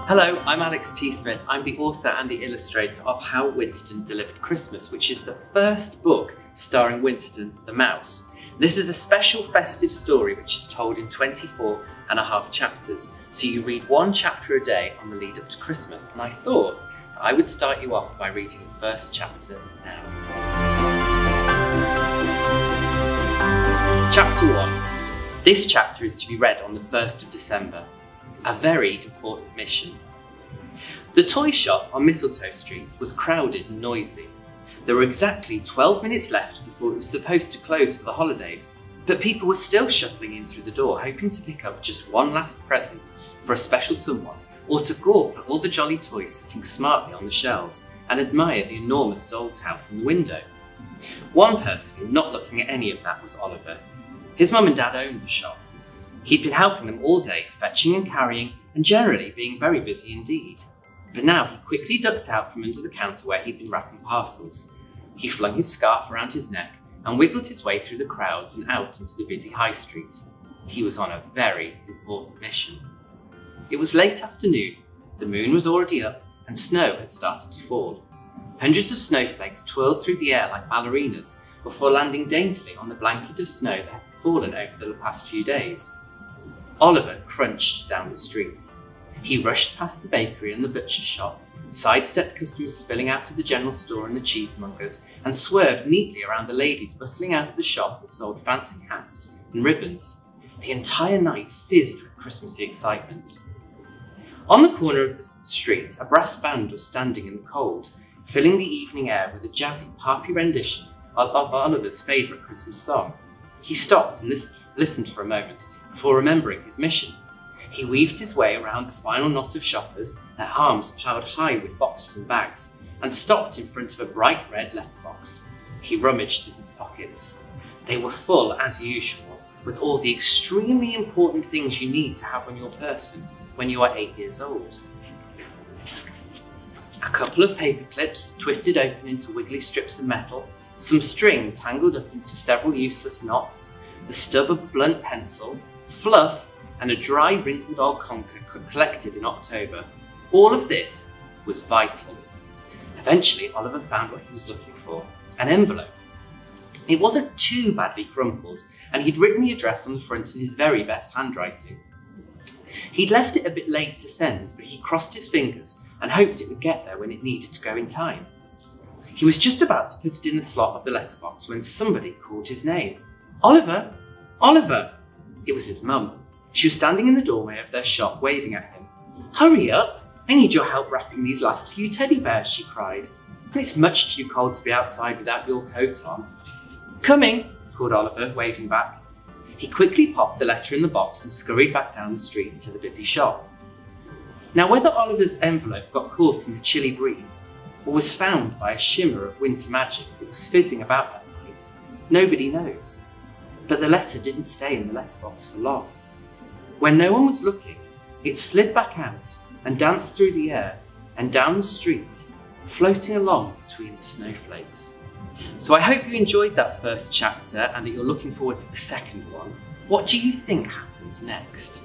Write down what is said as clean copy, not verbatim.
Hello, I'm Alex T. Smith. I'm the author and the illustrator of How Winston Delivered Christmas, which is the first book starring Winston the Mouse. This is a special festive story which is told in 24.5 chapters. So you read one chapter a day on the lead up to Christmas, and I thought I would start you off by reading the first chapter now. Chapter 1. This chapter is to be read on the 1st of December. A very important mission. The toy shop on Mistletoe Street was crowded and noisy. There were exactly 12 minutes left before it was supposed to close for the holidays, but people were still shuffling in through the door, hoping to pick up just one last present for a special someone, or to gawp at all the jolly toys sitting smartly on the shelves and admire the enormous doll's house in the window. One person not looking at any of that was Oliver. His mum and dad owned the shop. He'd been helping them all day, fetching and carrying, and generally being very busy indeed. But now he quickly ducked out from under the counter where he'd been wrapping parcels. He flung his scarf around his neck and wiggled his way through the crowds and out into the busy high street. He was on a very important mission. It was late afternoon, the moon was already up, and snow had started to fall. Hundreds of snowflakes twirled through the air like ballerinas before landing daintily on the blanket of snow that had fallen over the past few days. Oliver crunched down the street. He rushed past the bakery and the butcher's shop, sidestepped customers spilling out of the general store and the cheesemongers, and swerved neatly around the ladies bustling out of the shop that sold fancy hats and ribbons. The entire night fizzed with Christmassy excitement. On the corner of the street, a brass band was standing in the cold, filling the evening air with a jazzy, harpy rendition of Oliver's favourite Christmas song. He stopped and listened for a moment before remembering his mission. He weaved his way around the final knot of shoppers, their arms piled high with boxes and bags, and stopped in front of a bright red letterbox. He rummaged in his pockets. They were full, as usual, with all the extremely important things you need to have on your person when you are 8 years old. A couple of paper clips twisted open into wiggly strips of metal, some string tangled up into several useless knots, the stub of a blunt pencil, fluff, and a dry, wrinkled old conker collected in October. All of this was vital. Eventually, Oliver found what he was looking for, an envelope. It wasn't too badly crumpled, and he'd written the address on the front in his very best handwriting. He'd left it a bit late to send, but he crossed his fingers and hoped it would get there when it needed to go in time. He was just about to put it in the slot of the letterbox when somebody called his name. "Oliver! Oliver!" It was his mum. She was standing in the doorway of their shop, waving at him. "Hurry up! I need your help wrapping these last few teddy bears," she cried. "And it's much too cold to be outside without your coat on." "Coming!" called Oliver, waving back. He quickly popped the letter in the box and scurried back down the street into the busy shop. Now, whether Oliver's envelope got caught in the chilly breeze, or was found by a shimmer of winter magic that was fizzing about that night, nobody knows. But the letter didn't stay in the letterbox for long. When no one was looking, it slid back out and danced through the air and down the street, floating along between the snowflakes. So I hope you enjoyed that first chapter and that you're looking forward to the second one. What do you think happens next?